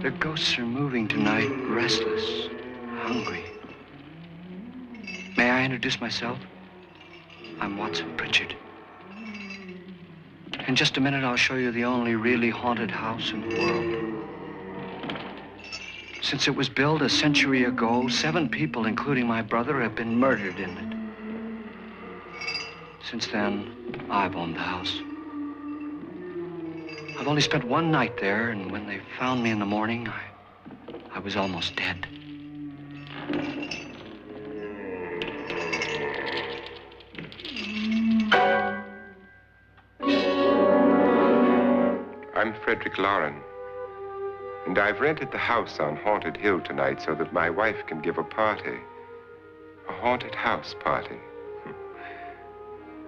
The ghosts are moving tonight, restless, hungry. May I introduce myself? I'm Watson Pritchard. In just a minute, I'll show you the only really haunted house in the world. Since it was built a century ago, 7 people, including my brother, have been murdered in it. Since then, I've owned the house. I've only spent 1 night there, and when they found me in the morning, I was almost dead. I'm Frederick Loren, and I've rented the house on Haunted Hill tonight so that my wife can give a party. A haunted house party.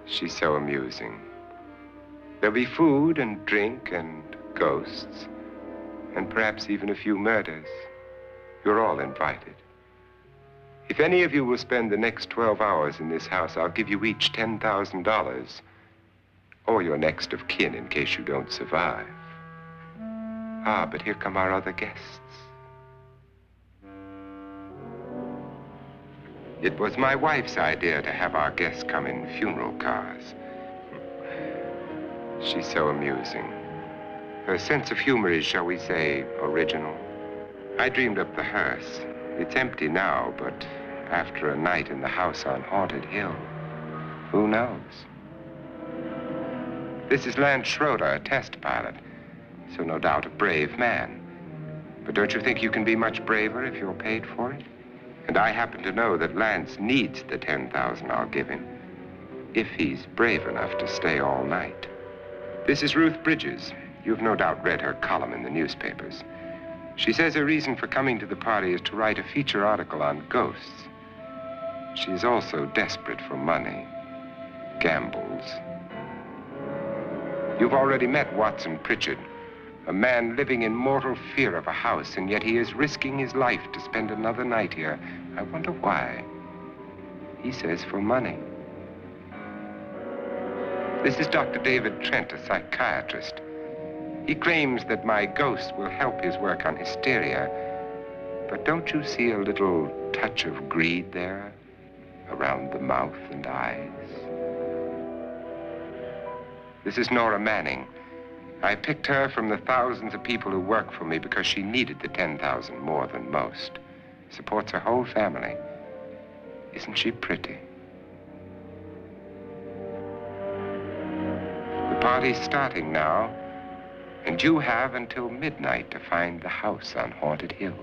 She's so amusing. There'll be food and drink and ghosts, and perhaps even a few murders. You're all invited. If any of you will spend the next 12 hours in this house, I'll give you each $10,000, or your next of kin in case you don't survive. Ah, but here come our other guests. It was my wife's idea to have our guests come in funeral cars. She's so amusing. Her sense of humor is, shall we say, original. I dreamed up the hearse. It's empty now, but after a night in the house on Haunted Hill, who knows? This is Lance Schroeder, a test pilot, so no doubt a brave man. But don't you think you can be much braver if you're paid for it? And I happen to know that Lance needs the $10,000 I'll give him, if he's brave enough to stay all night. This is Ruth Bridges. You've no doubt read her column in the newspapers. She says her reason for coming to the party is to write a feature article on ghosts. She's also desperate for money, gambles. You've already met Watson Pritchard, a man living in mortal fear of a house, and yet he is risking his life to spend another night here. I wonder why. He says for money. This is Dr. David Trent, a psychiatrist. He claims that my ghost will help his work on hysteria. But don't you see a little touch of greed there around the mouth and eyes? This is Nora Manning. I picked her from the thousands of people who work for me because she needed the $10,000 more than most. Supports her whole family. Isn't she pretty? The party's starting now, and you have until midnight to find the house on Haunted Hill.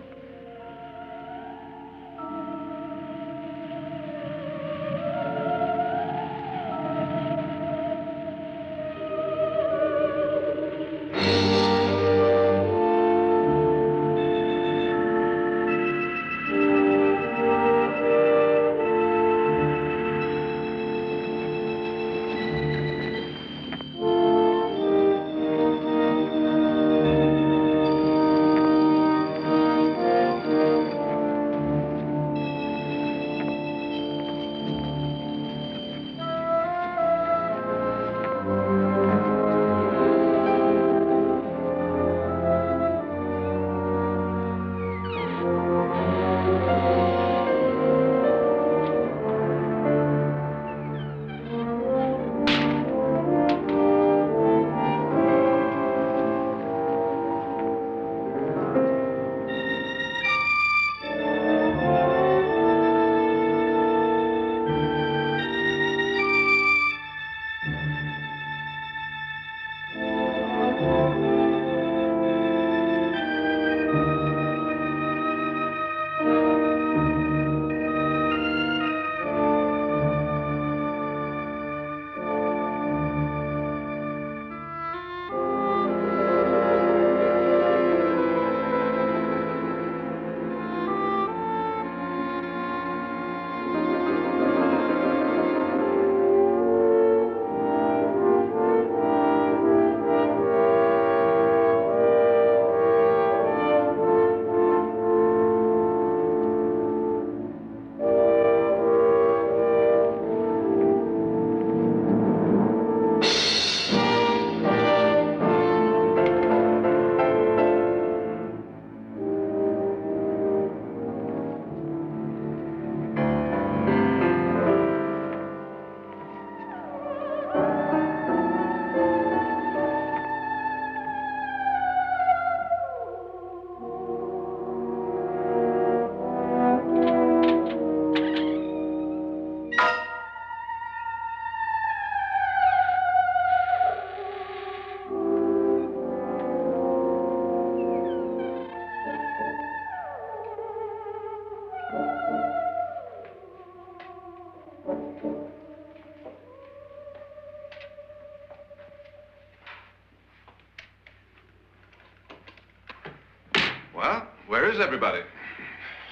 Well, where is everybody?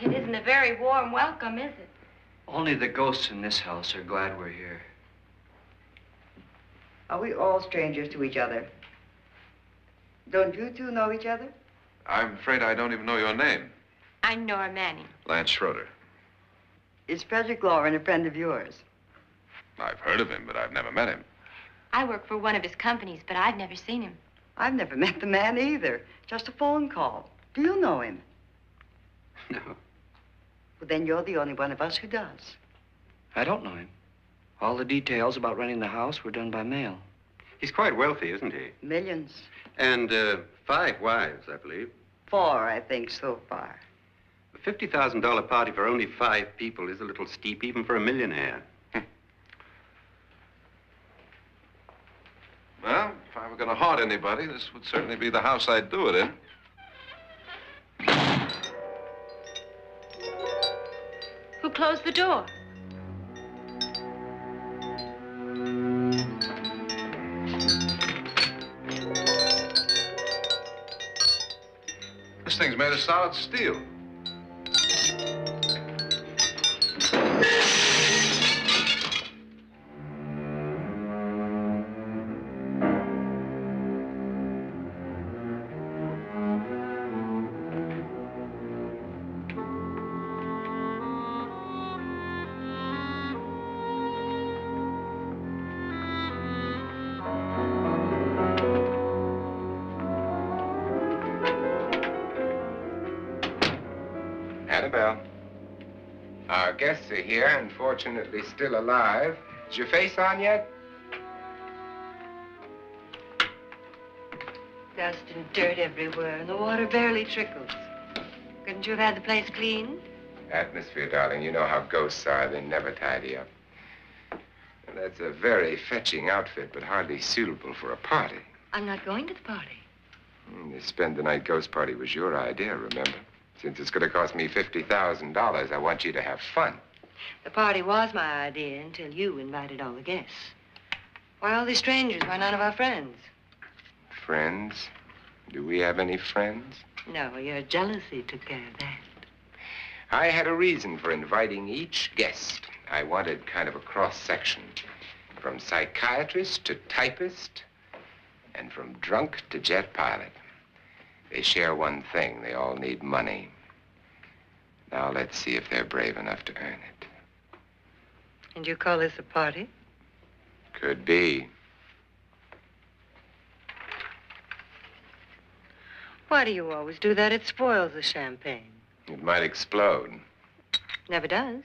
It isn't a very warm welcome, is it? Only the ghosts in this house are glad we're here. Are we all strangers to each other? Don't you two know each other? I'm afraid I don't even know your name. I'm Nora Manning. Lance Schroeder. Is Frederick Loren a friend of yours? I've heard of him, but I've never met him. I work for one of his companies, but I've never seen him. I've never met the man either. Just a phone call. Do you know him? No, Well, then you're the only one of us who does. I don't know him. All the details about renting the house were done by mail. He's quite wealthy, isn't he? Millions. And 5 wives, I believe. 4, I think, so far. A $50,000 party for only 5 people is a little steep, even for a millionaire. Well, if I were going to haunt anybody, this would certainly be the house I'd do it in. Who closed the door? This thing's made of solid steel. Annabelle, our guests are here, unfortunately still alive. Is your face on yet? Dust and dirt everywhere, and the water barely trickles. Couldn't you have had the place cleaned? Atmosphere, darling. You know how ghosts are. They never tidy up. And that's a very fetching outfit, but hardly suitable for a party. I'm not going to the party. The spend-the-night ghost party was your idea, remember? Since it's going to cost me $50,000, I want you to have fun. The party was my idea until you invited all the guests. Why all these strangers? Why none of our friends? Friends? Do we have any friends? No, your jealousy took care of that. I had a reason for inviting each guest. I wanted kind of a cross-section. From psychiatrist to typist, and from drunk to jet pilot. They share one thing. They all need money. Now let's see if they're brave enough to earn it. And you call this a party? Could be. Why do you always do that? It spoils the champagne. It might explode. Never does.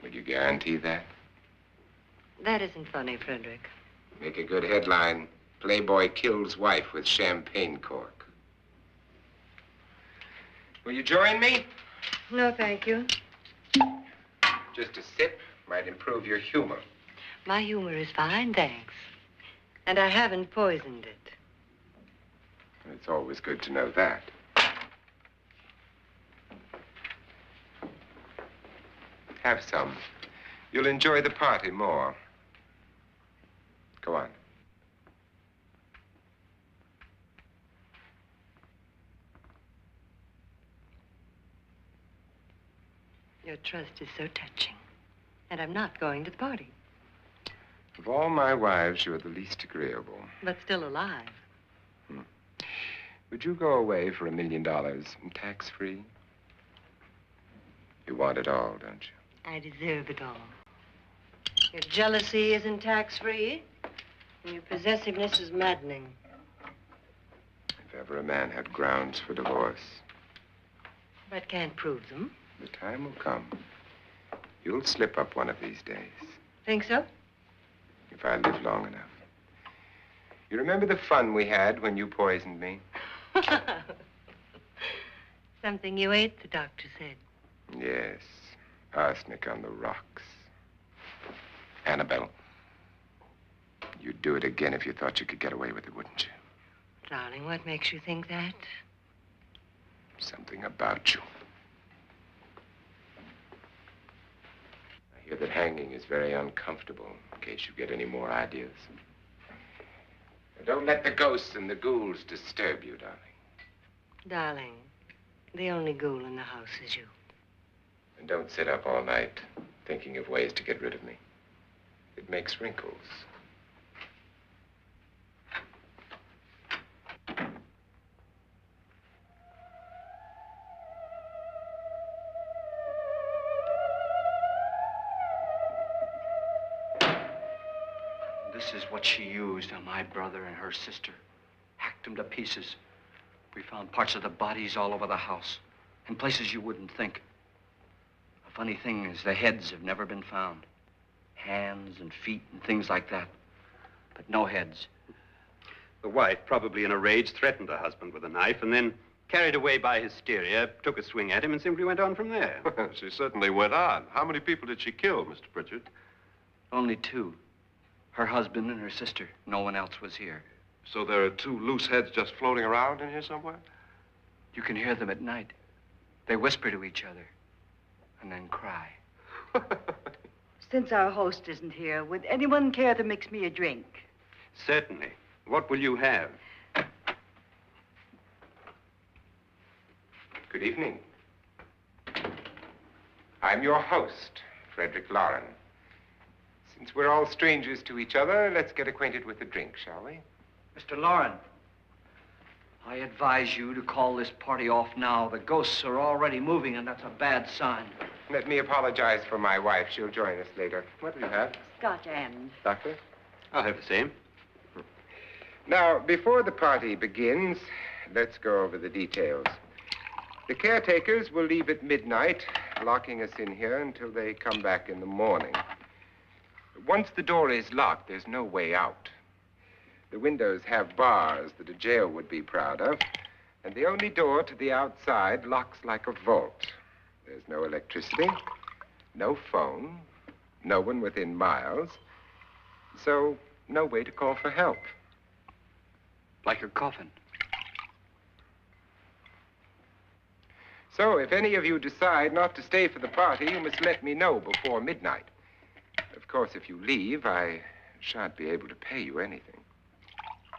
Would you guarantee that? That isn't funny, Frederick. Make a good headline. Playboy kills wife with champagne cork. Will you join me? No, thank you. Just a sip might improve your humor. My humor is fine, thanks. And I haven't poisoned it. It's always good to know that. Have some. You'll enjoy the party more. Go on. Your trust is so touching. And I'm not going to the party. Of all my wives, you're the least agreeable. But still alive. Would you go away for $1 million, tax-free? You want it all, don't you? I deserve it all. Your jealousy isn't tax-free, and your possessiveness is maddening. If ever a man had grounds for divorce, But can't prove them. the time will come. You'll slip up one of these days, Think so? if I live long enough. You remember the fun we had when you poisoned me? Something you ate, the doctor said. Yes, arsenic on the rocks. Annabelle, you'd do it again if you thought you could get away with it, wouldn't you? Darling, what makes you think that? Something about you. I hear that hanging is very uncomfortable, in case you get any more ideas. Don't let the ghosts and the ghouls disturb you, darling. Darling, the only ghoul in the house is you. And don't sit up all night thinking of ways to get rid of me. It makes wrinkles. This is what she used on my brother and her sister. Hacked them to pieces. We found parts of the bodies all over the house, in places you wouldn't think. The funny thing is the heads have never been found. Hands and feet and things like that. But no heads. The wife, probably in a rage, threatened her husband with a knife and then, carried away by hysteria, took a swing at him and simply went on from there. She certainly went on. How many people did she kill, Mr. Pritchard? Only two. Her husband and her sister. No one else was here. So there are two loose heads just floating around in here somewhere? You can hear them at night. They whisper to each other and then cry. Since our host isn't here, would anyone care to mix me a drink? Certainly. What will you have? Good evening. I'm your host, Frederick Loren. Since we're all strangers to each other, let's get acquainted with a drink, shall we? Mr. Loren, I advise you to call this party off now. The ghosts are already moving, and that's a bad sign. Let me apologize for my wife. She'll join us later. What do you have? Scotch and. Doctor? I'll have the same. Now, before the party begins, let's go over the details. The caretakers will leave at midnight, locking us in here until they come back in the morning. Once the door is locked, there's no way out. The windows have bars that a jail would be proud of, and the only door to the outside locks like a vault. There's no electricity, no phone, no one within miles, so no way to call for help. Like your coffin. So if any of you decide not to stay for the party, you must let me know before midnight. Of course, if you leave, I shan't be able to pay you anything.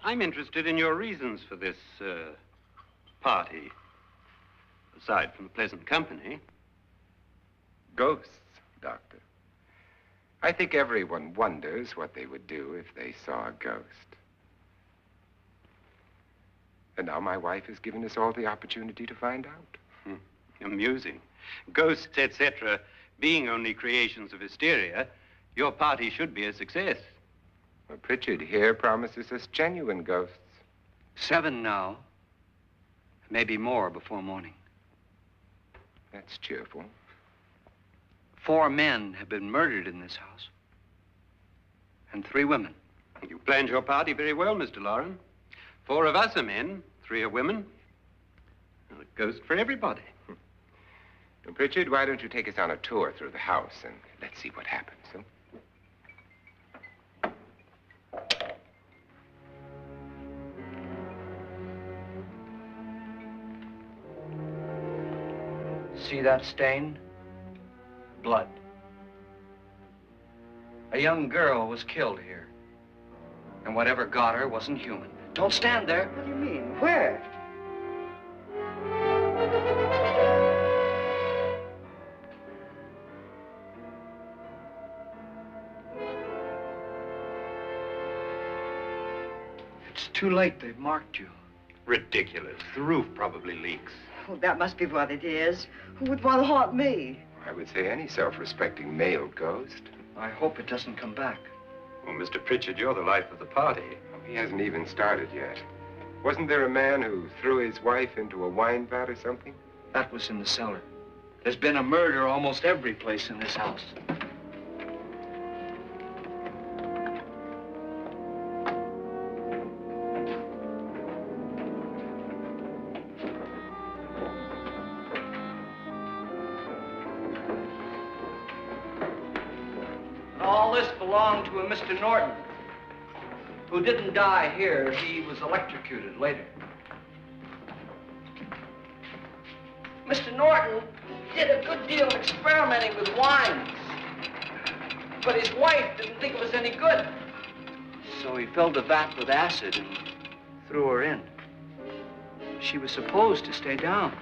I'm interested in your reasons for this, party. Aside from the pleasant company. Ghosts, Doctor. I think everyone wonders what they would do if they saw a ghost. And now my wife has given us all the opportunity to find out. Amusing. Ghosts, etc., being only creations of hysteria, your party should be a success. Well, Pritchard here promises us genuine ghosts. 7 now. Maybe more before morning. That's cheerful. 4 men have been murdered in this house. And 3 women. You planned your party very well, Mr. Loren. 4 of us are men, 3 are women. A ghost for everybody. Well, Pritchard, why don't you take us on a tour through the house and let's see what happens, huh? See that stain? Blood. A young girl was killed here. And whatever got her wasn't human. Don't stand there. What do you mean? Where? It's too late. They've marked you. Ridiculous. The roof probably leaks. Oh, that must be what it is. Who would want to haunt me? I would say any self-respecting male ghost. I hope it doesn't come back. Well, Mr. Pritchard, you're the life of the party. Oh, he hasn't even started yet. Wasn't there a man who threw his wife into a wine vat or something? That was in the cellar. There's been a murder almost every place in this house. All this belonged to a Mr. Norton, who didn't die here. He was electrocuted later. Mr. Norton did a good deal of experimenting with wines, but his wife didn't think it was any good. So he filled the vat with acid and threw her in. she was supposed to stay down.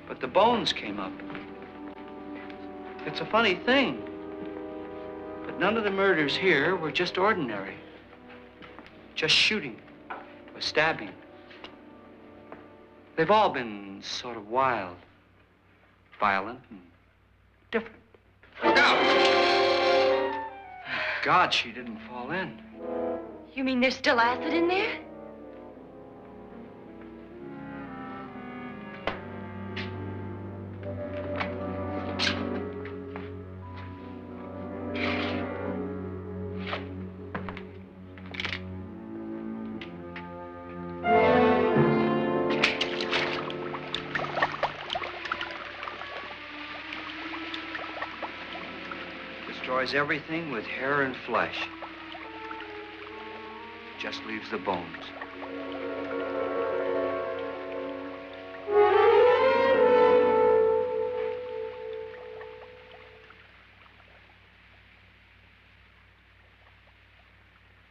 But the bones came up. It's a funny thing, but none of the murders here were just ordinary. Just shooting or stabbing. They've all been sort of wild, violent, and different. Look out! God, she didn't fall in. You mean there's still acid in there? Destroys everything with hair and flesh. Just leaves the bones.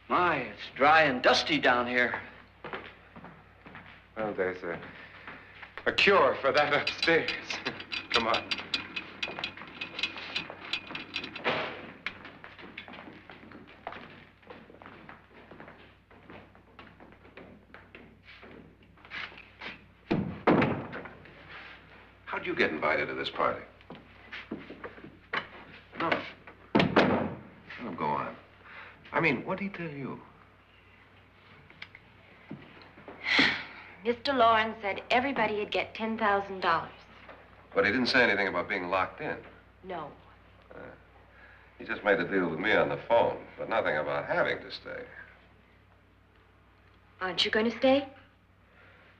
My, it's dry and dusty down here. Well, there's a cure for that upstairs. Come on. How'd you get invited to this party? No. No, go on. I mean, what'd he tell you? Mr. Loren said everybody'd get $10,000. But he didn't say anything about being locked in. No. He just made a deal with me on the phone, but nothing about having to stay. Aren't you going to stay?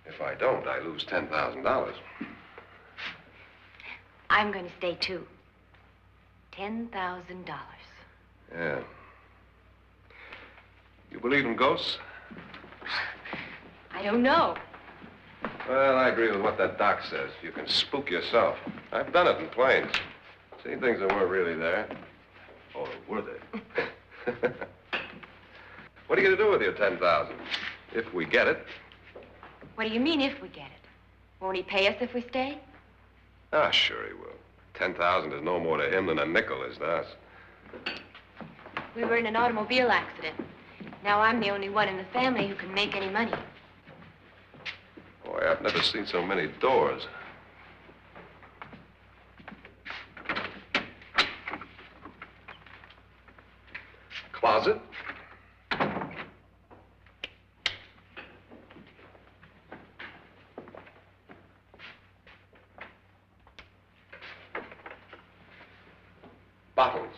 If I don't, I lose $10,000. I'm going to stay, too. $10,000. Yeah. You believe in ghosts? I don't know. Well, I agree with what that doc says. You can spook yourself. I've done it in planes. Seen things that weren't really there. Or were they? What are you going to do with your $10,000? If we get it. What do you mean, if we get it? Won't he pay us if we stay? Ah, sure he will. 10,000 is no more to him than a nickel is to us. We were in an automobile accident. Now I'm the only one in the family who can make any money. Boy, I've never seen so many doors. Closet. Bottles.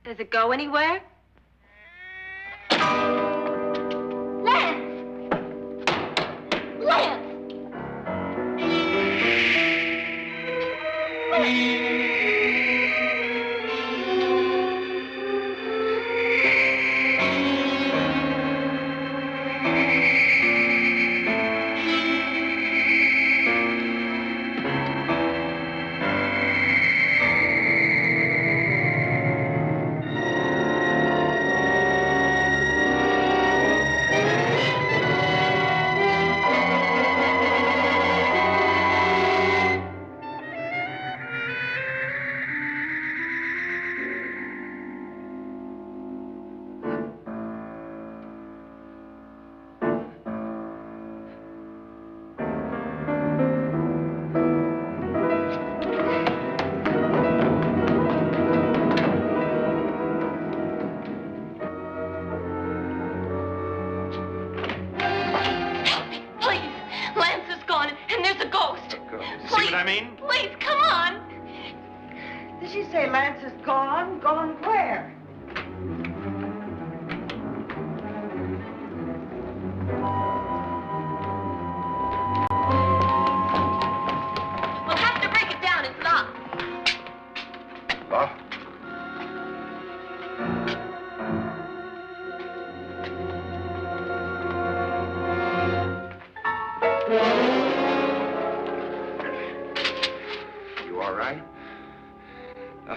Does it go anywhere? Lance! Lance! Did she say Lance is gone? Gone where? We'll have to break it down. It's locked. Locked?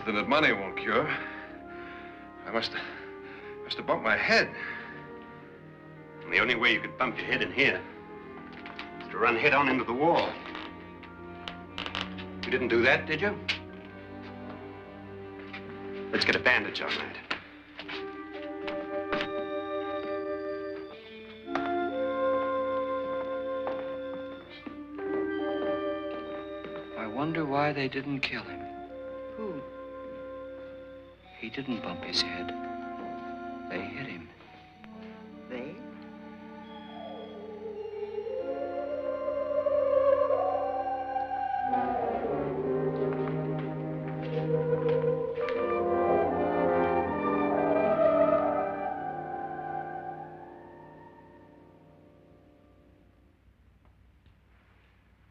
something that money won't cure. I must have bumped my head. And the only way you could bump your head in here is to run head on into the wall. You didn't do that, did you? Let's get a bandage on that. I wonder why they didn't kill him. Who? He didn't bump his head. They hit him. They?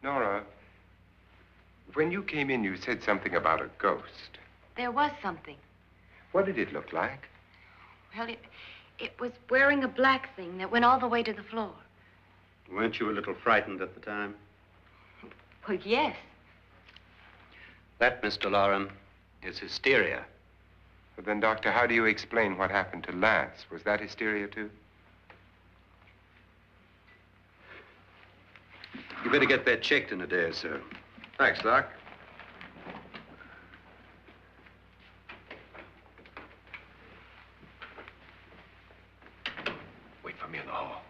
Nora, when you came in, you said something about a ghost. There was something. What did it look like? Well, it was wearing a black thing that went all the way to the floor. Weren't you a little frightened at the time? Well, yes. That, Mr. Loren, is hysteria. But then, Doctor, how do you explain what happened to Lance? Was that hysteria, too? You better get that checked in a day or so. Thanks, Doc. Wait for me in the hall.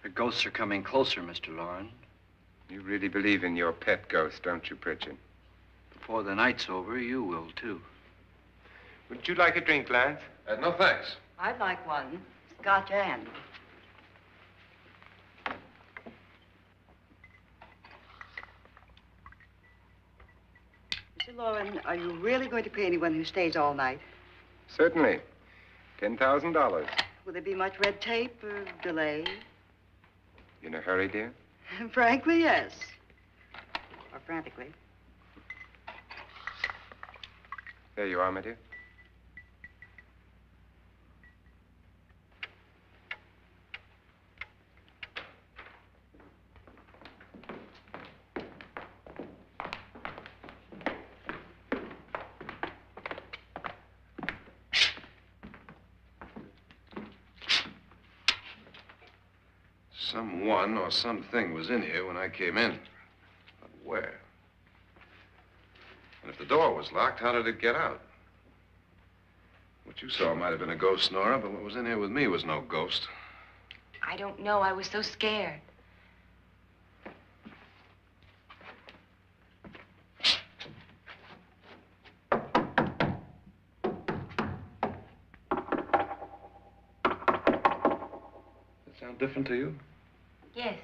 The ghosts are coming closer, Mr. Loren. You really believe in your pet ghost, don't you, Pritchard? Before the night's over, you will, too. Would you like a drink, Lance? No, thanks. I'd like one. Scotch and. Mr. Loren, are you really going to pay anyone who stays all night? Certainly. $10,000. Will there be much red tape or delay? In a hurry, dear? Frankly, yes. Or frantically. There you are, my dear. Someone or something was in here when I came in. But where? And if the door was locked, how did it get out? What you saw might have been a ghost, Nora, but what was in here with me was no ghost. I don't know. I was so scared. Does that sound different to you? Yes.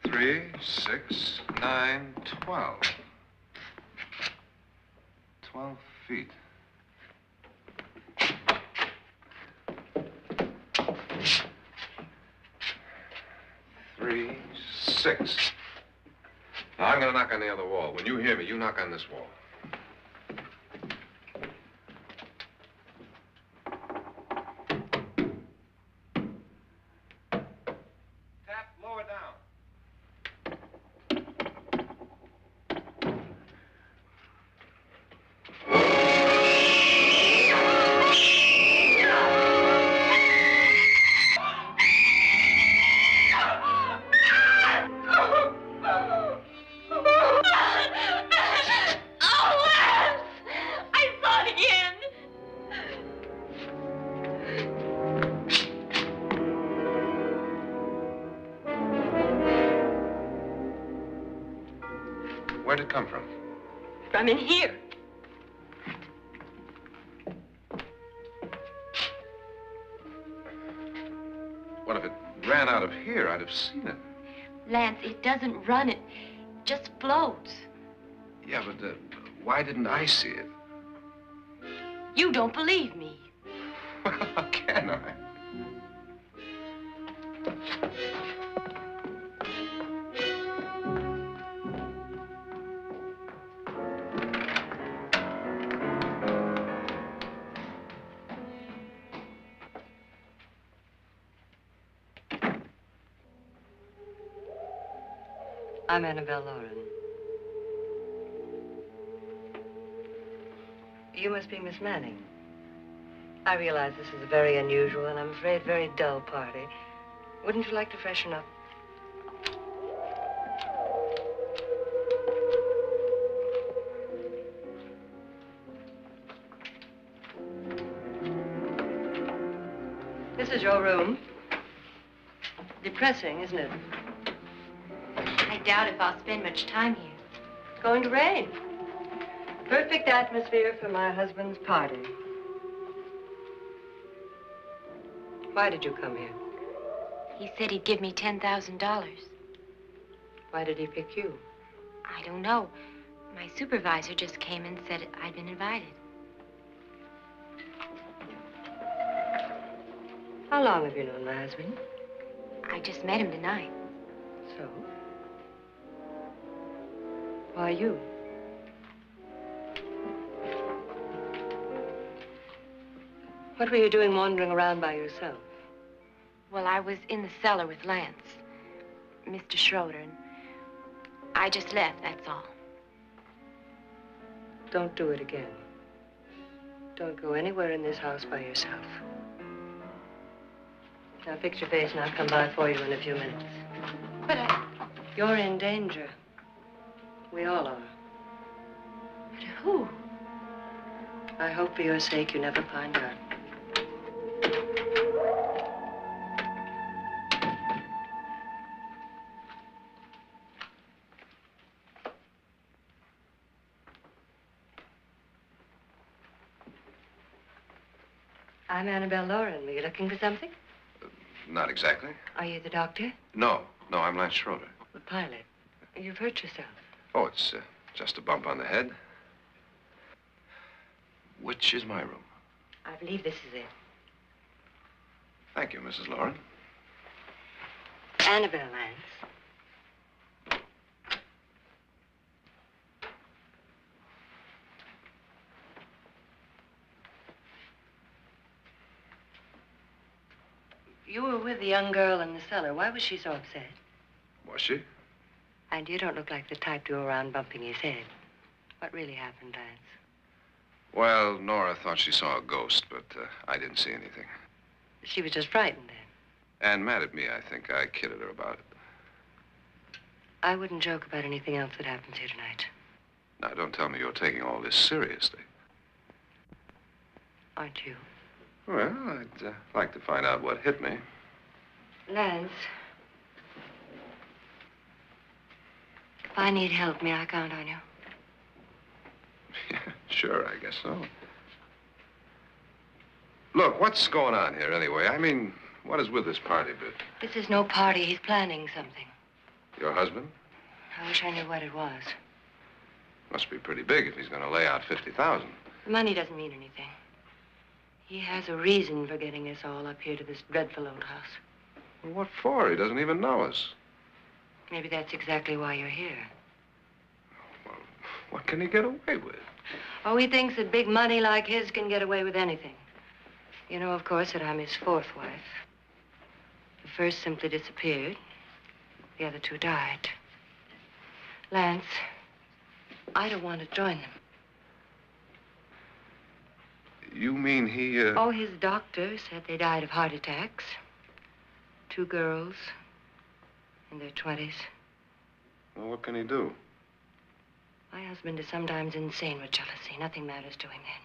Three, 6, 9, 12. 12 feet. Three, 6. Now, I'm going to knock on the other wall. When you hear me, you knock on this wall. Tap lower down. Where'd it come from? From in here. What if it ran out of here? I'd have seen it. Lance, it doesn't run. It just floats. Yeah, but why didn't I see it? You don't believe me. Well, how can I? I'm Annabelle Loren. You must be Miss Manning. I realize this is a very unusual and I'm afraid very dull party. Wouldn't you like to freshen up? This is your room. Depressing, isn't it? I doubt if I'll spend much time here. It's going to rain. Perfect atmosphere for my husband's party. Why did you come here? He said he'd give me $10,000. Why did he pick you? I don't know. My supervisor just came and said I'd been invited. How long have you known my husband? I just met him tonight. So? Why you? What were you doing wandering around by yourself? Well, I was in the cellar with Lance, Mr. Schroeder, and I just left, that's all. Don't do it again. Don't go anywhere in this house by yourself. Now fix your face and I'll come by for you in a few minutes. But You're in danger. We all are. But who? I hope for your sake you never find out. I'm Annabelle Loren. Were you looking for something? Not exactly. Are you the doctor? No, I'm Lance Schroeder. The pilot. You've hurt yourself. Oh, it's just a bump on the head. Which is my room? I believe this is it. Thank you, Mrs. Loren. Annabelle Lance. You were with the young girl in the cellar. Why was she so upset? Was she? And you don't look like the type to go around bumping his head. What really happened, Lance? Well, Nora thought she saw a ghost, but I didn't see anything. She was just frightened then. And mad at me, I think. I kidded her about it. I wouldn't joke about anything else that happens here tonight. Now, don't tell me you're taking all this seriously. Aren't you? Well, I'd like to find out what hit me. Lance. If I need help, may I count on you? Yeah, sure, I guess so. Look, what's going on here anyway? I mean, what is with this party bit? This is no party. He's planning something. Your husband? I wish I knew what it was. Must be pretty big if he's going to lay out 50,000. The money doesn't mean anything. He has a reason for getting us all up here to this dreadful old house. Well, what for? He doesn't even know us. Maybe that's exactly why you're here. Well, what can he get away with? Oh, he thinks that big money like his can get away with anything. You know, of course, that I'm his fourth wife. The first simply disappeared. The other two died. Lance, I don't want to join them. You mean he, Oh, his doctor said they died of heart attacks. 2 girls in their 20s. Well, what can he do? My husband is sometimes insane with jealousy. Nothing matters to him then.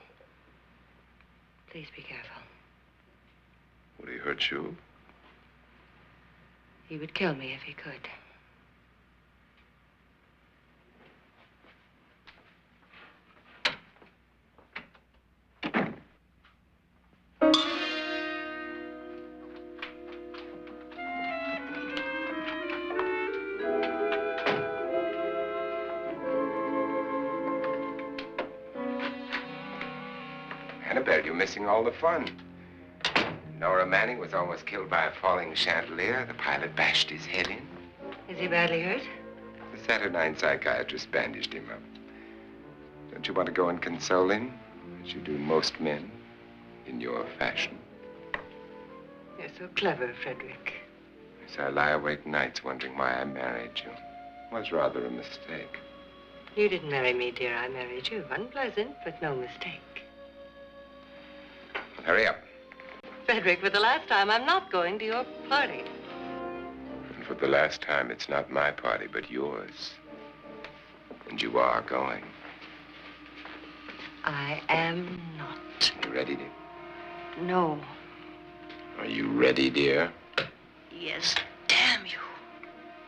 Please be careful. Would he hurt you? He would kill me if he could. Annabelle, you're missing all the fun. Nora Manning was almost killed by a falling chandelier. The pilot bashed his head in. Is he badly hurt? The Saturnine psychiatrist bandaged him up. Don't you want to go and console him, as you do most men, in your fashion? You're so clever, Frederick. Yes, I lie awake nights wondering why I married you. was rather a mistake. You didn't marry me, dear. I married you. Unpleasant, but no mistake. Hurry up. Frederick, for the last time, I'm not going to your party. And for the last time, it's not my party, but yours. And you are going. I am not. You ready, dear? No. Are you ready, dear? Yes, damn you.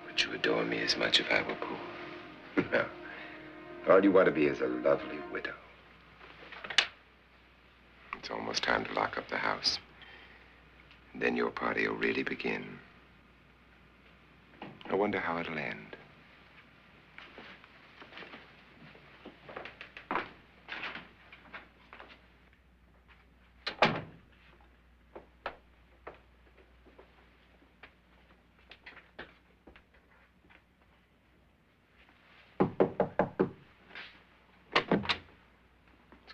Would you adore me as much if I were poor? No. All you want to be is a lovely widow. It's almost time to lock up the house. And then your party will really begin. I wonder how it'll end.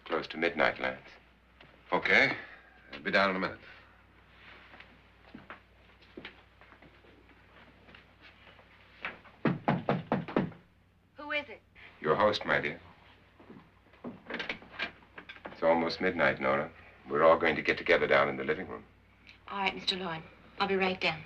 Close to midnight, Lance. Okay. I'll be down in a minute. Who is it? Your host, my dear. It's almost midnight, Nora. We're all going to get together down in the living room. All right, Mr. Loren. I'll be right down.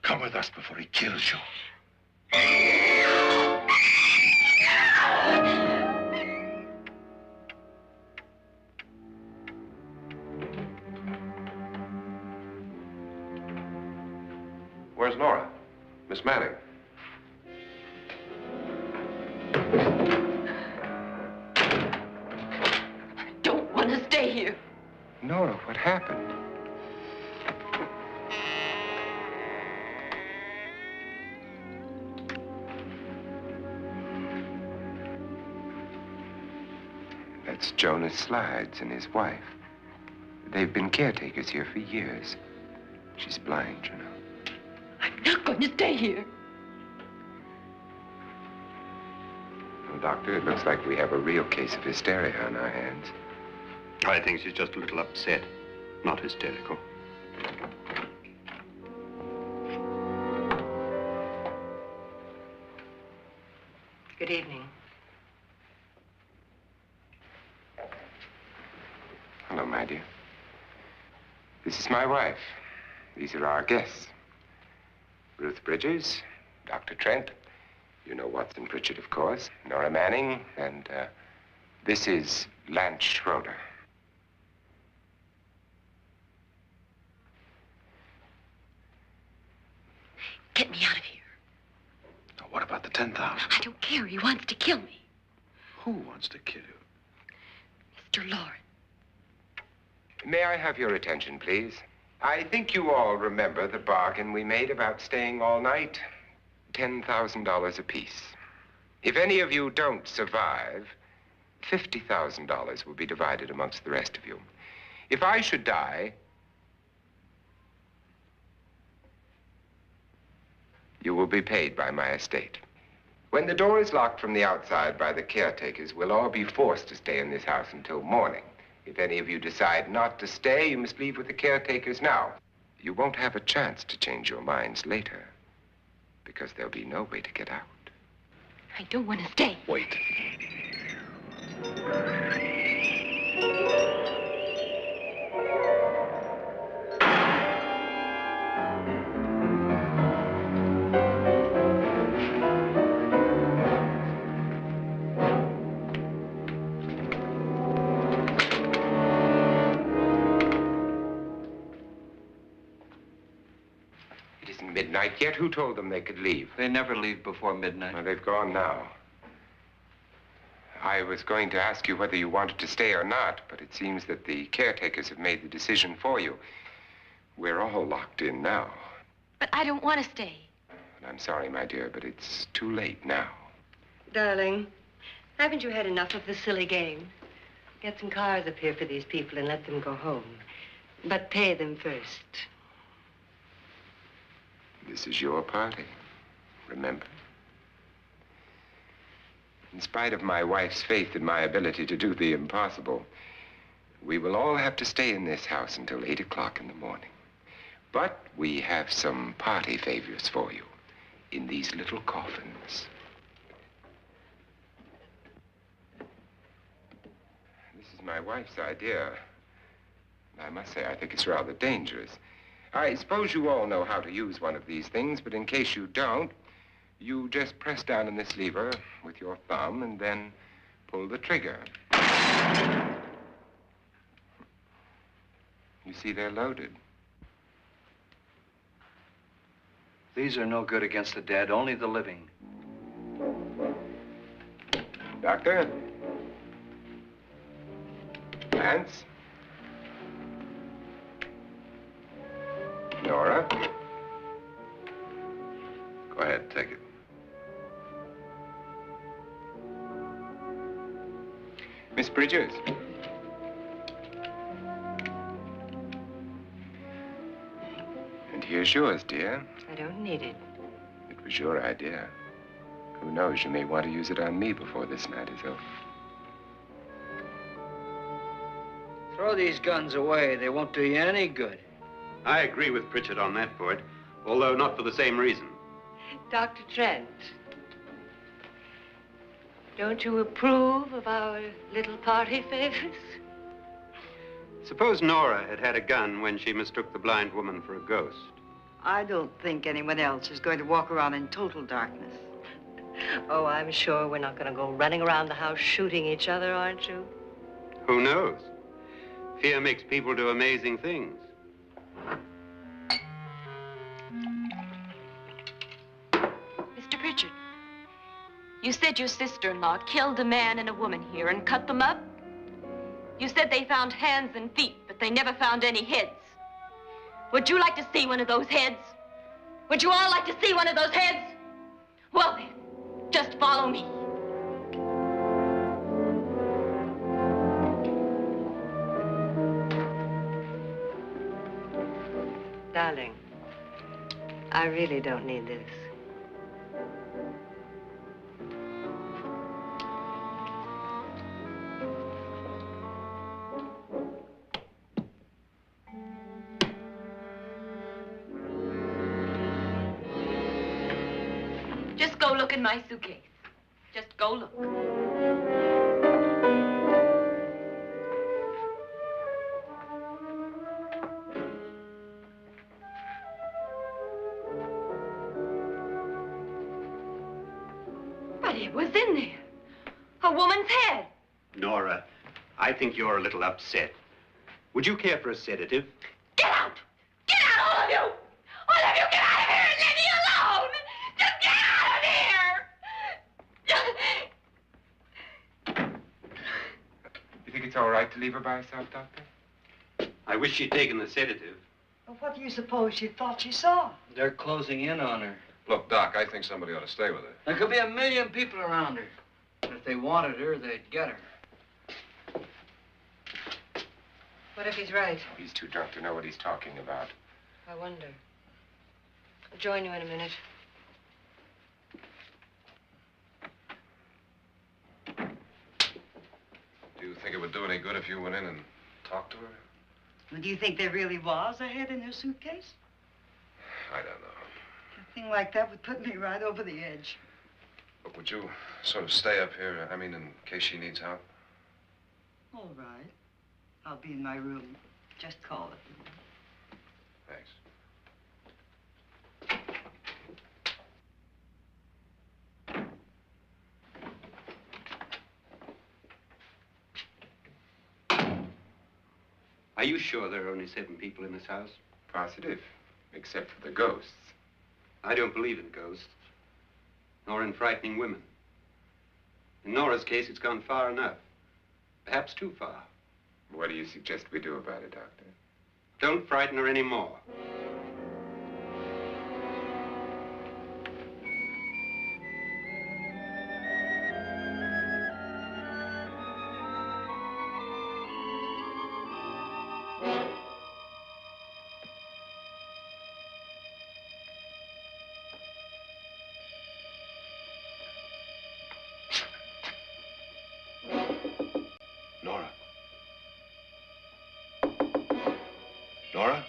Come with us before he kills you. Where's Nora? Miss Manning? I don't want to stay here. Nora, what happened? That's Jonas Slides and his wife. They've been caretakers here for years. She's blind, you know. I'm not going to stay here. Well, Doctor, it looks like we have a real case of hysteria on our hands. I think she's just a little upset, not hysterical. Good evening. Hello, my dear. This is my wife. These are our guests. Ruth Bridges, Dr. Trent. You know Watson Pritchard, of course. Nora Manning, and this is Lance Schroeder. Get me out of here. Now, what about the 10,000? I don't care. He wants to kill me. Who wants to kill you? Mr. Loren. May I have your attention, please? I think you all remember the bargain we made about staying all night. $10,000 apiece. If any of you don't survive, $50,000 will be divided amongst the rest of you. If I should die, you will be paid by my estate. When the door is locked from the outside by the caretakers, we'll all be forced to stay in this house until morning. If any of you decide not to stay, you must leave with the caretakers now. You won't have a chance to change your minds later, because there'll be no way to get out. I don't want to stay. Wait. isn't midnight yet. Who told them they could leave? They never leave before midnight. Well, they've gone now. I was going to ask you whether you wanted to stay or not, but it seems that the caretakers have made the decision for you. We're all locked in now. But I don't want to stay. And I'm sorry, my dear, but it's too late now. Darling, haven't you had enough of the silly game? Get some cars up here for these people and let them go home. But pay them first. This is your party, remember? In spite of my wife's faith in my ability to do the impossible, we will all have to stay in this house until 8 o'clock in the morning. But we have some party favors for you in these little coffins. This is my wife's idea. I must say, I think it's rather dangerous. I suppose you all know how to use one of these things, but in case you don't, you just press down on this lever with your thumb and then pull the trigger. You see, they're loaded. These are no good against the dead, only the living. Doctor? Lance? Nora? Go ahead, take it. Miss Bridges? And here's yours, dear. I don't need it. It was your idea. Who knows, you may want to use it on me before this night is over. Throw these guns away. They won't do you any good. I agree with Pritchard on that point, although not for the same reason. Dr. Trent, don't you approve of our little party favors? Suppose Nora had had a gun when she mistook the blind woman for a ghost. I don't think anyone else is going to walk around in total darkness. Oh, I'm sure we're not going to go running around the house shooting each other, aren't you? Who knows? Fear makes people do amazing things. Mr. Pritchard, you said your sister-in-law killed a man and a woman here and cut them up? You said they found hands and feet, but they never found any heads. Would you like to see one of those heads? Would you all like to see one of those heads? Well then, just follow me. Darling, I really don't need this. Just go look in my suitcase. Just go look. But it was in there. A woman's head. Nora, I think you're a little upset. Would you care for a sedative? Get out! Get out, all of you! All of you, get out of here and leave me alone! Just get out of here! You think it's all right to leave her by herself, Doctor? I wish she'd taken the sedative. Well, what do you suppose she thought she saw? They're closing in on her. Look, Doc, I think somebody ought to stay with her. There could be 1 million people around her. And if they wanted her, they'd get her. What if he's right? He's too drunk to know what he's talking about. I wonder. I'll join you in a minute. Do you think it would do any good if you went in and talked to her? Well, do you think there really was a head in her suitcase? I don't know. A thing like that would put me right over the edge. Look, would you sort of stay up here, I mean, in case she needs help? All right. I'll be in my room. Just call it. Thanks. Are you sure there are only 7 people in this house? Positive, except for the ghosts. I don't believe in ghosts, nor in frightening women. In Nora's case, it's gone far enough. Perhaps too far. What do you suggest we do about it, Doctor? Don't frighten her anymore. Nora? Nora?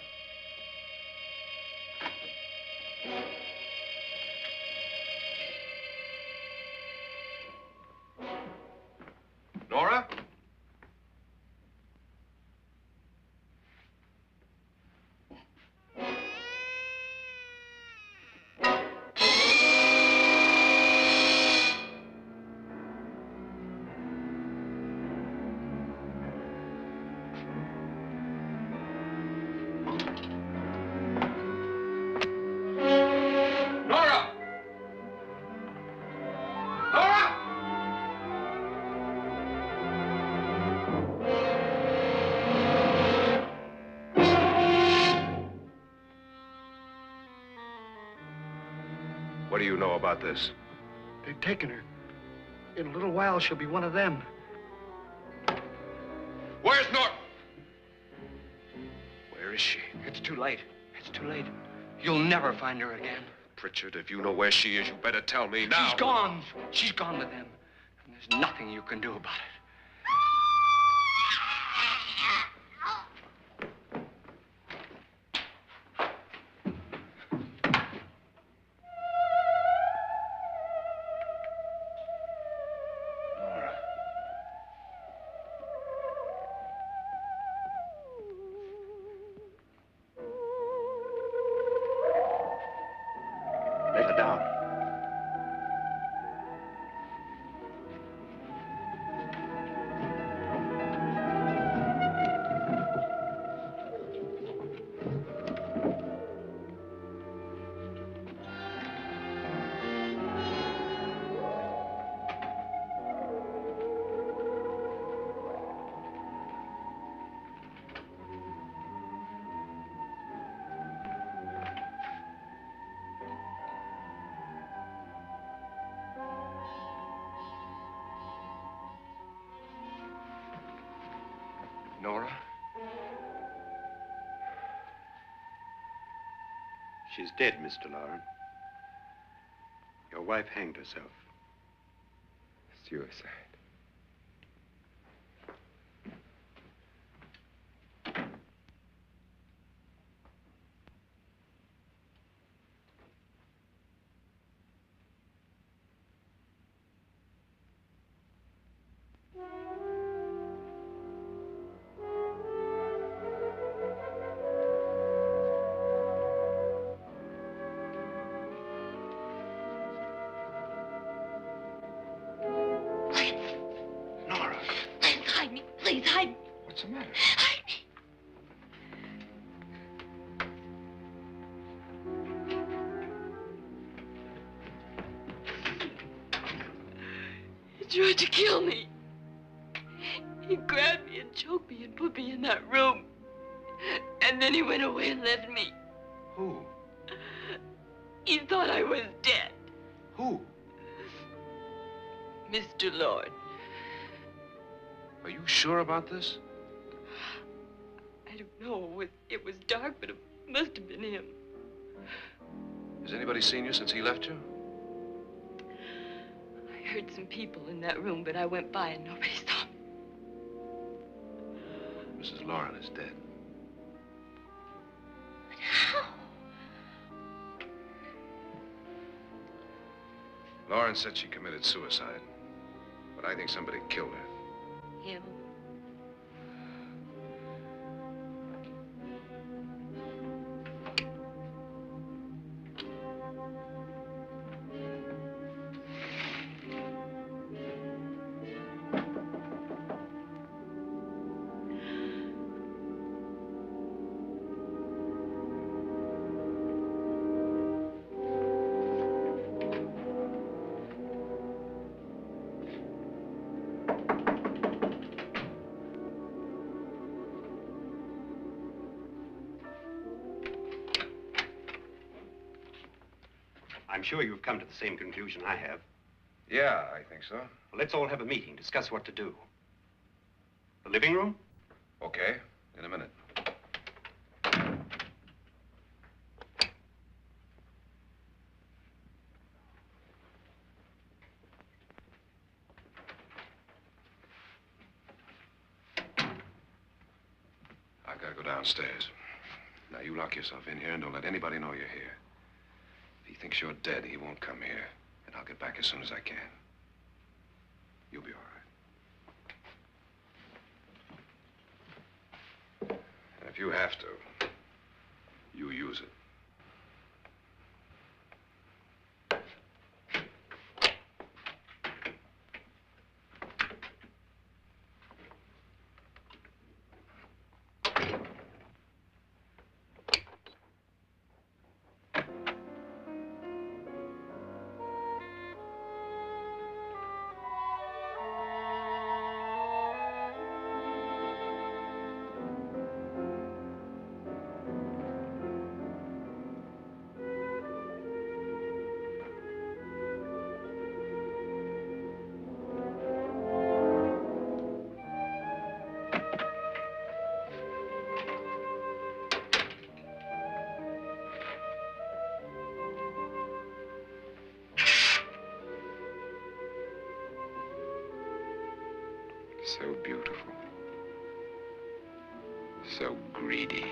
Nora? Nora! Nora! What do you know about this? They've taken her. In a little while, she'll be one of them. Where's Nora? Where is she? It's too late. It's too late. You'll never find her again. Pritchard, if you know where she is, you better tell me now. She's gone. She's gone with them. And there's nothing you can do about it. Nora. Let her down. Nora? She's dead, Mr. Loren. Your wife hanged herself. Suicide. Nora, Please hide me. Please hide me. What's the matter? Hide me. He tried to kill me. He grabbed me and choked me and put me in that room. And then he went away and left me. who? He thought I was dead. Who? Mr. Lord. Are you sure about this? I don't know. It was dark, but it must have been him. Has anybody seen you since he left you? I heard some people in that room, but I went by and nobody saw me. Mrs. Loren is dead. But how? Loren said she committed suicide, but I think somebody killed her. Him? I'm sure you've come to the same conclusion I have. Yeah, I think so. Well, let's all have a meeting, discuss what to do. The living room? Okay, in a minute. I've got to go downstairs. Now, you lock yourself in here and don't let anybody know you're here. If he thinks you're dead, he won't come here. And I'll get back as soon as I can. You'll be all right. And if you have to, you use it. So beautiful. So greedy.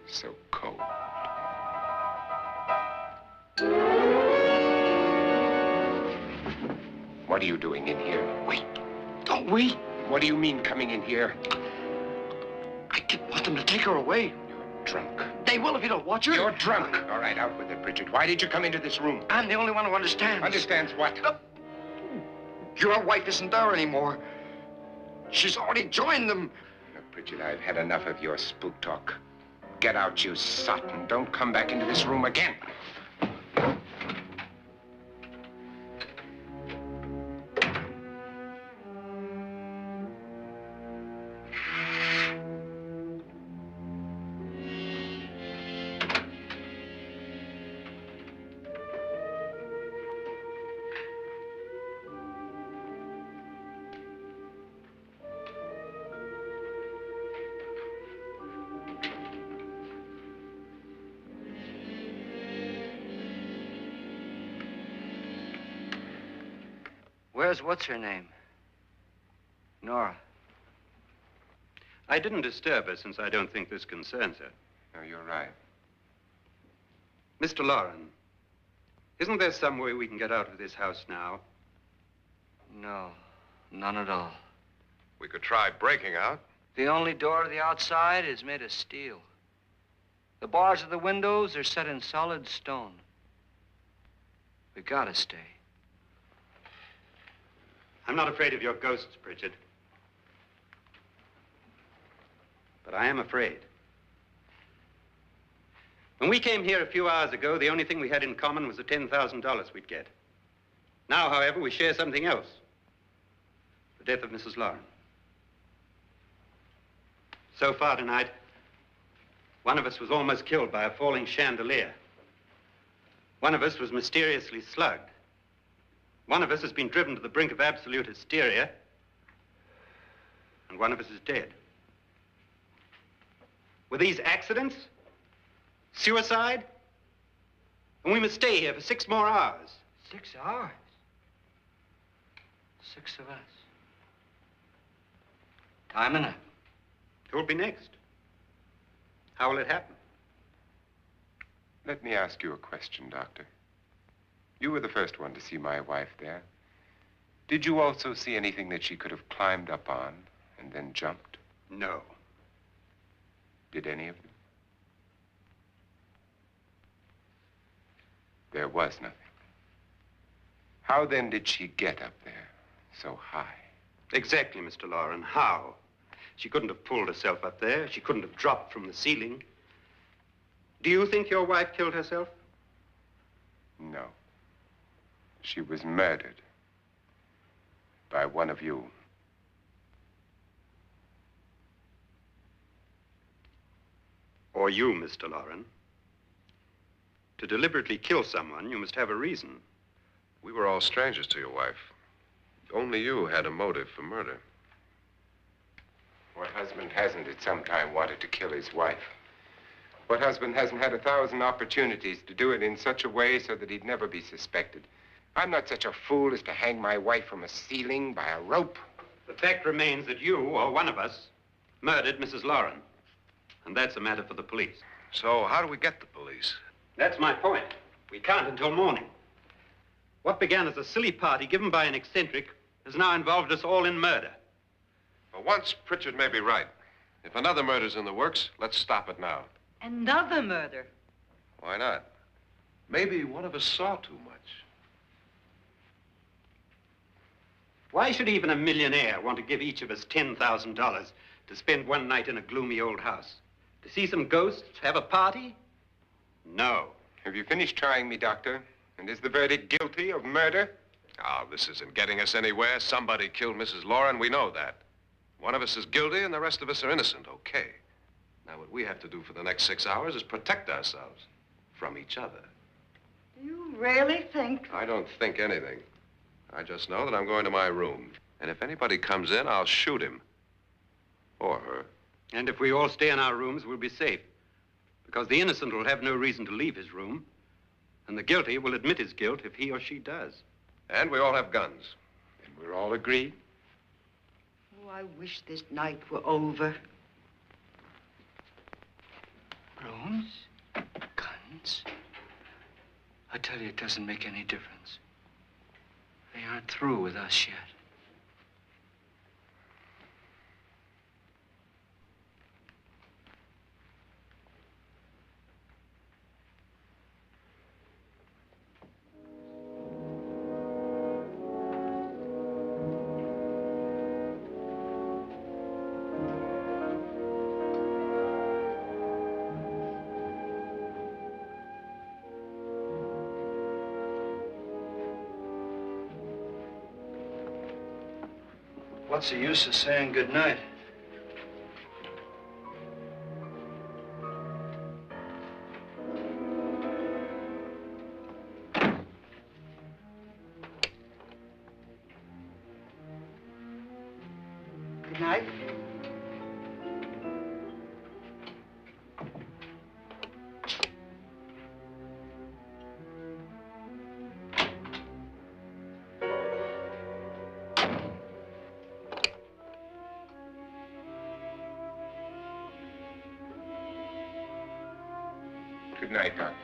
So cold. What are you doing in here? Wait. Don't wait. What do you mean coming in here? I didn't want them to take her away. You're drunk. They will if you don't watch her. You're drunk. All right, out with it, Pritchard. Why did you come into this room? I'm the only one who understands. Understands what? Your wife isn't there anymore. She's already joined them. Look, Pritchard, I've had enough of your spook talk. Get out, you sot, and don't come back into this room again. Where's what's-her-name? Nora. I didn't disturb her since I don't think this concerns her. No, you're right. Mr. Loren, isn't there some way we can get out of this house now? No, none at all. We could try breaking out. The only door to the outside is made of steel. The bars of the windows are set in solid stone. We gotta stay. I'm not afraid of your ghosts, Pritchard. But I am afraid. When we came here a few hours ago, the only thing we had in common was the $10,000 we'd get. Now, however, we share something else. The death of Mrs. Loren. So far tonight, one of us was almost killed by a falling chandelier. One of us was mysteriously slugged. One of us has been driven to the brink of absolute hysteria, and one of us is dead. Were these accidents? Suicide? And we must stay here for 6 more hours. 6 hours? 6 of us. Time enough. Who'll be next? How will it happen? Let me ask you a question, Doctor. You were the first one to see my wife there. Did you also see anything that she could have climbed up on and then jumped? No. Did any of you? There was nothing. How then did she get up there so high? Exactly, Mr. Loren. How? She couldn't have pulled herself up there. She couldn't have dropped from the ceiling. Do you think your wife killed herself? No. She was murdered by one of you. Or you, Mr. Loren. To deliberately kill someone, you must have a reason. We were all strangers to your wife. Only you had a motive for murder. What husband hasn't at some time wanted to kill his wife? What husband hasn't had 1,000 opportunities to do it in such a way so that he'd never be suspected? I'm not such a fool as to hang my wife from a ceiling by a rope. The fact remains that you, or one of us, murdered Mrs. Loren. And that's a matter for the police. So how do we get the police? That's my point. We can't until morning. What began as a silly party given by an eccentric has now involved us all in murder. For once, Pritchard may be right. If another murder's in the works, let's stop it now. Another murder? Why not? Maybe one of us saw too much. Why should even a millionaire want to give each of us $10,000 to spend one night in a gloomy old house? To see some ghosts, have a party? No. Have you finished trying me, Doctor? And is the verdict guilty of murder? Oh, this isn't getting us anywhere. Somebody killed Mrs. Loren. We know that. One of us is guilty and the rest of us are innocent, okay. Now, what we have to do for the next 6 hours is protect ourselves from each other. Do you really think? I don't think anything. I just know that I'm going to my room. And if anybody comes in, I'll shoot him. Or her. And if we all stay in our rooms, we'll be safe. Because the innocent will have no reason to leave his room. And the guilty will admit his guilt if he or she does. And we all have guns. And we're all agreed? Oh, I wish this night were over. Rooms? Guns? I tell you, it doesn't make any difference. They aren't through with us yet. What's the use of saying goodnight? Good night. Good night, Doctor.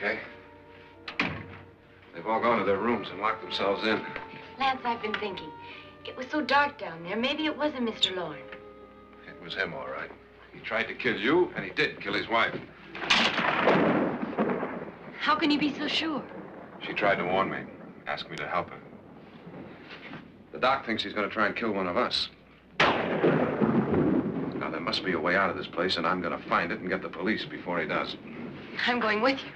okay. They've all gone to their rooms and locked themselves in. Lance, I've been thinking. It was so dark down there. Maybe it wasn't Mr. Loren. It was him, all right. He tried to kill you, and he did kill his wife. How can you be so sure? She tried to warn me, asked me to help her. The doc thinks he's going to try and kill one of us. Now, there must be a way out of this place, and I'm going to find it and get the police before he does. I'm going with you.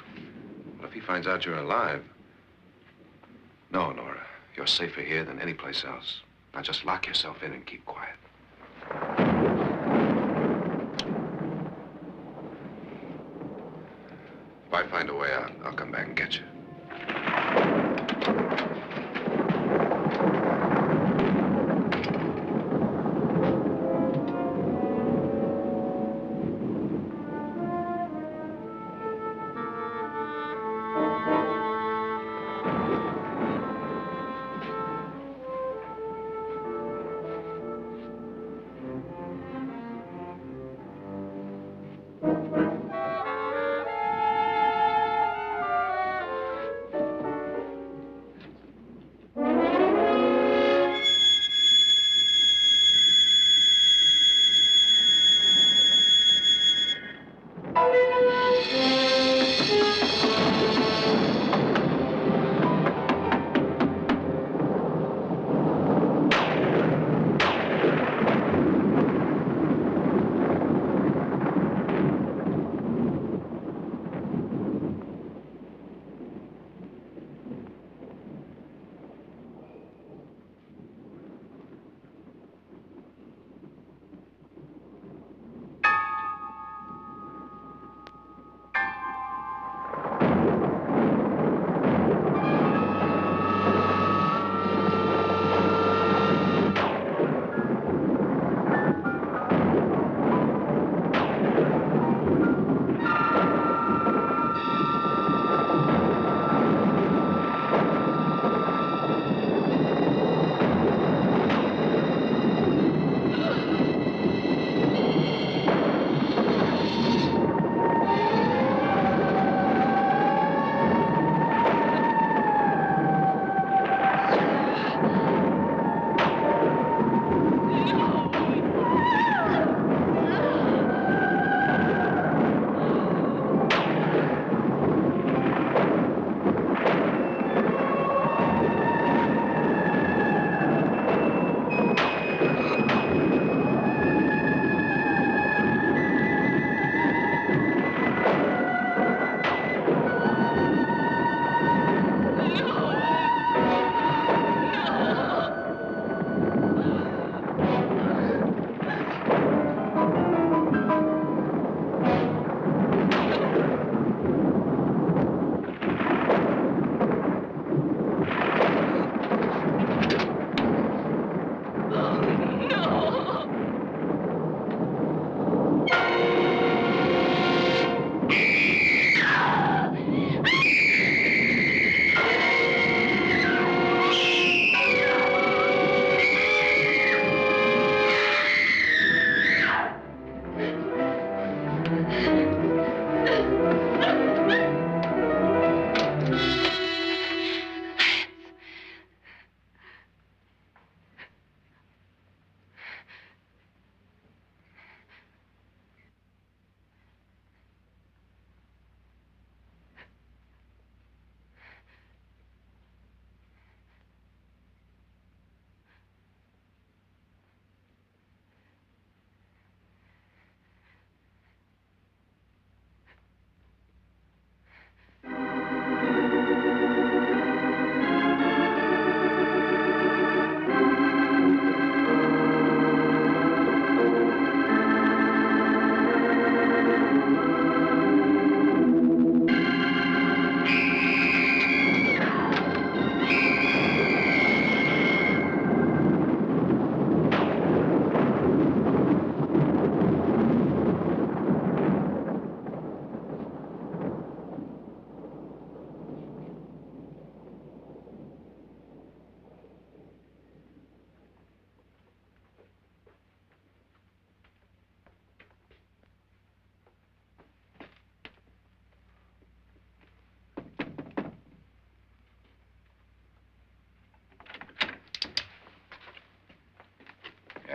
Well, if he finds out you're alive... No, Nora. You're safer here than any place else. Now, just lock yourself in and keep quiet. If I find a way out, I'll come back and get you.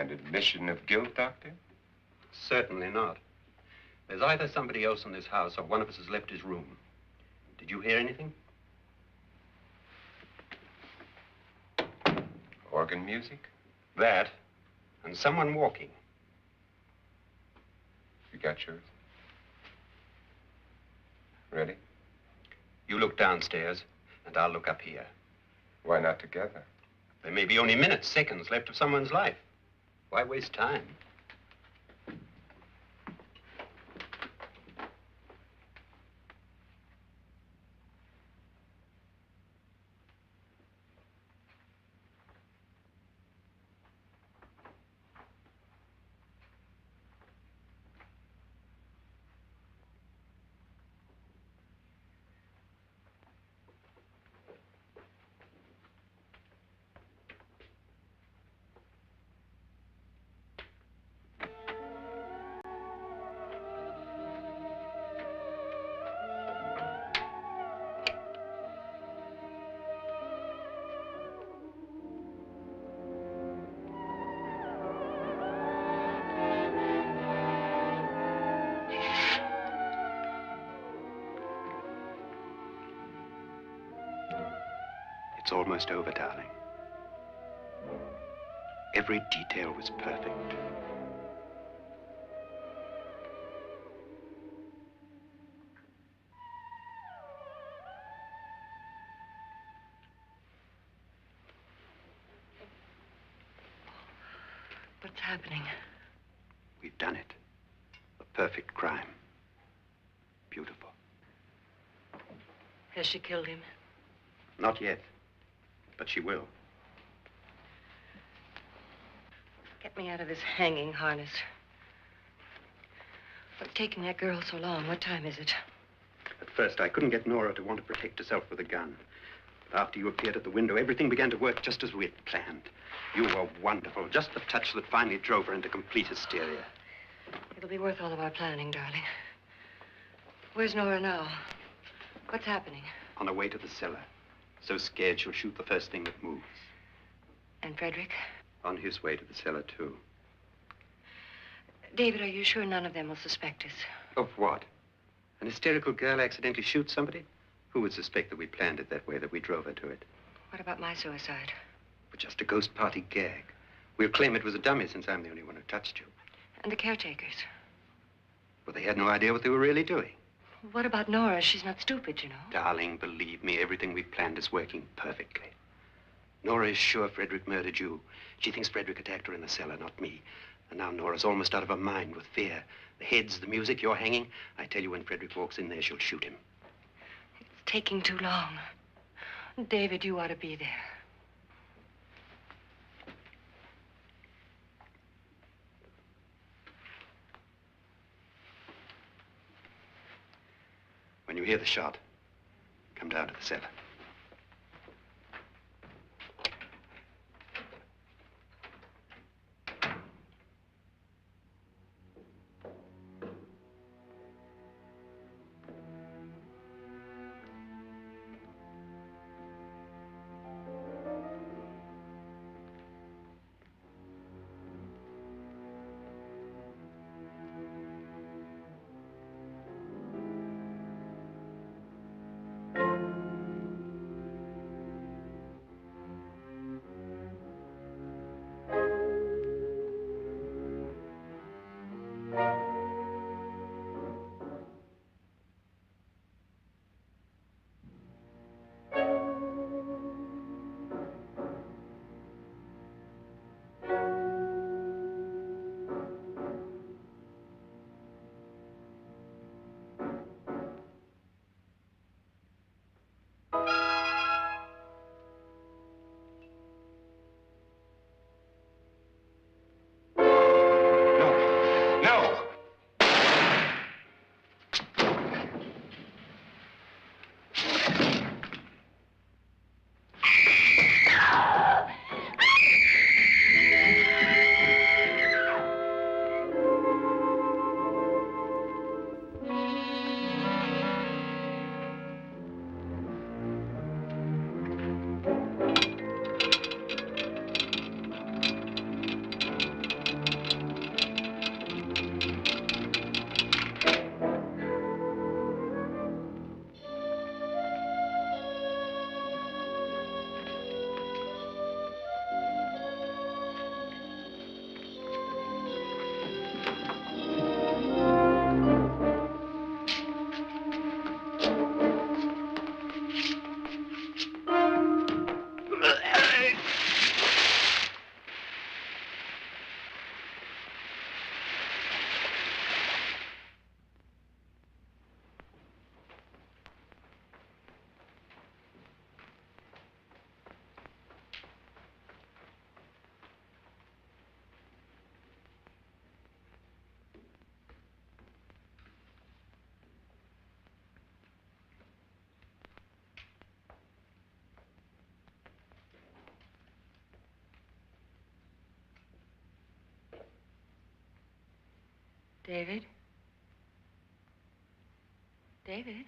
An admission of guilt, Doctor? Certainly not. There's either somebody else in this house or one of us has left his room. Did you hear anything? Organ music? That, and someone walking. You got yours? Ready? You look downstairs, and I'll look up here. Why not together? There may be only minutes, seconds left of someone's life. Why waste time? It's almost over, darling. Every detail was perfect. What's happening? We've done it. A perfect crime. Beautiful. Has she killed him? Not yet, but she will. Get me out of this hanging harness. What's taking that girl so long? What time is it? At first, I couldn't get Nora to want to protect herself with a gun. But after you appeared at the window, everything began to work just as we had planned. You were wonderful. Just the touch that finally drove her into complete hysteria. It'll be worth all of our planning, darling. Where's Nora now? What's happening? On her way to the cellar. So scared she'll shoot the first thing that moves. And Frederick? On his way to the cellar, too. David, are you sure none of them will suspect us? Of what? An hysterical girl accidentally shoots somebody? Who would suspect that we planned it that way, that we drove her to it? What about my suicide? But just a ghost party gag. We'll claim it was a dummy since I'm the only one who touched you. And the caretakers? Well, they had no idea what they were really doing. What about Nora? She's not stupid, you know. Darling, believe me, everything we've planned is working perfectly. Nora is sure Frederick murdered you. She thinks Frederick attacked her in the cellar, not me. And now Nora's almost out of her mind with fear. The heads, the music, you're hanging. I tell you, when Frederick walks in there, she'll shoot him. It's taking too long. David, you ought to be there. When you hear the shot, come down to the cellar. David? David?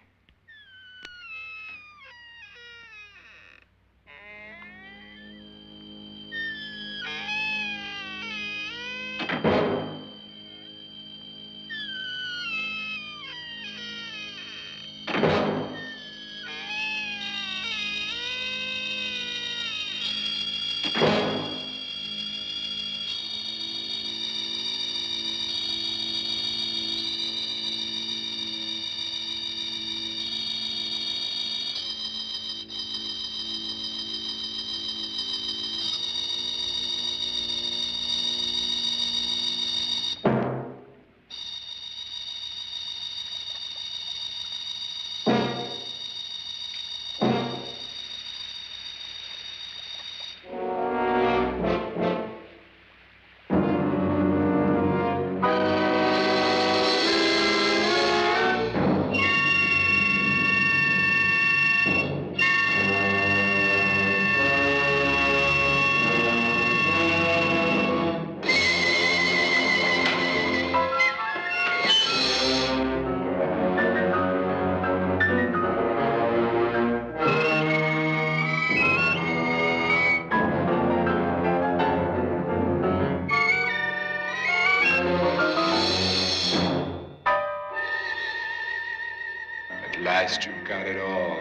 At last you've got it all.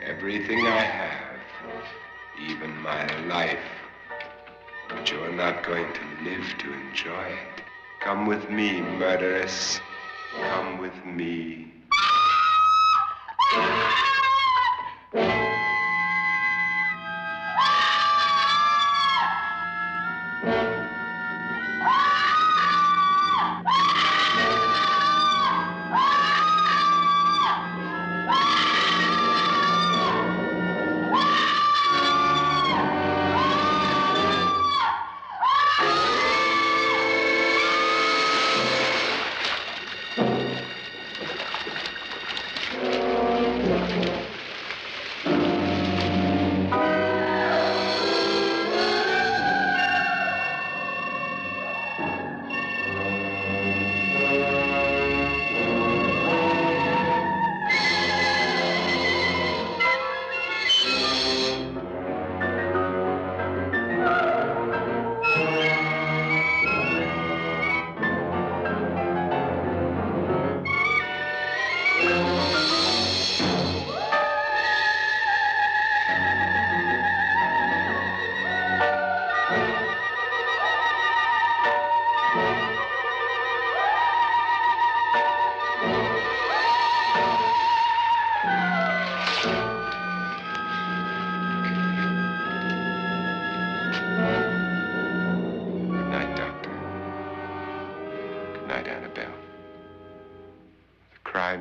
Everything I have. Even my life. But you're not going to live to enjoy it. Come with me, murderous. Come with me.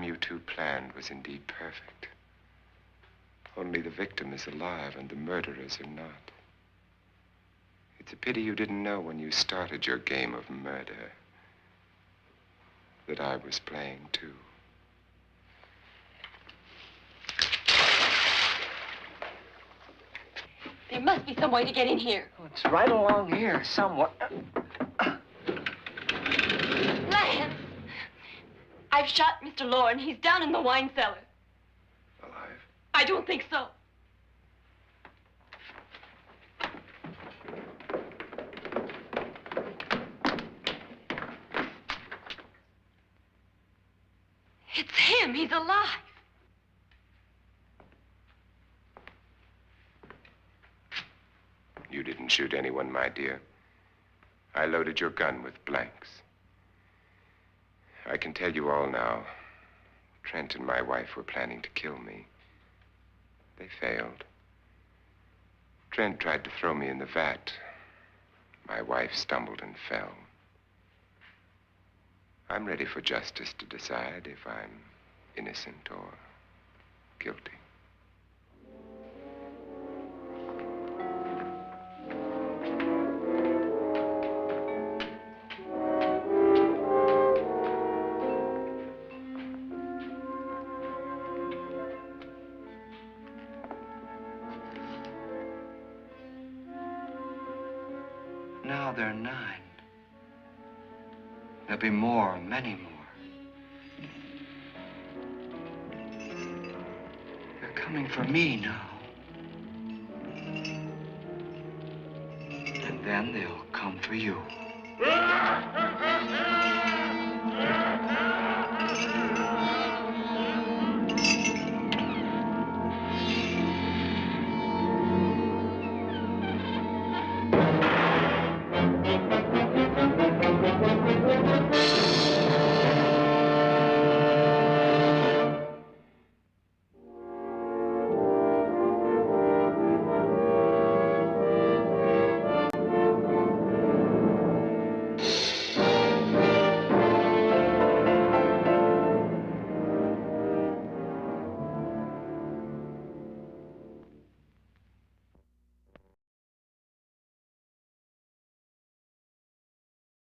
You two planned was indeed perfect. Only the victim is alive and the murderers are not. It's a pity you didn't know when you started your game of murder that I was playing too. There must be some way to get in here. Oh, it's right along here, somewhere. Lance! I've shot Mr. Loren. He's down in the wine cellar. Alive? I don't think so. It's him. He's alive. You didn't shoot anyone, my dear. I loaded your gun with blanks. I can tell you all now. Trent and my wife were planning to kill me. They failed. Trent tried to throw me in the vat. My wife stumbled and fell. I'm ready for justice to decide if I'm innocent or guilty. Now they're 9. There'll be more, many more. They're coming for me now. And then they'll come for you.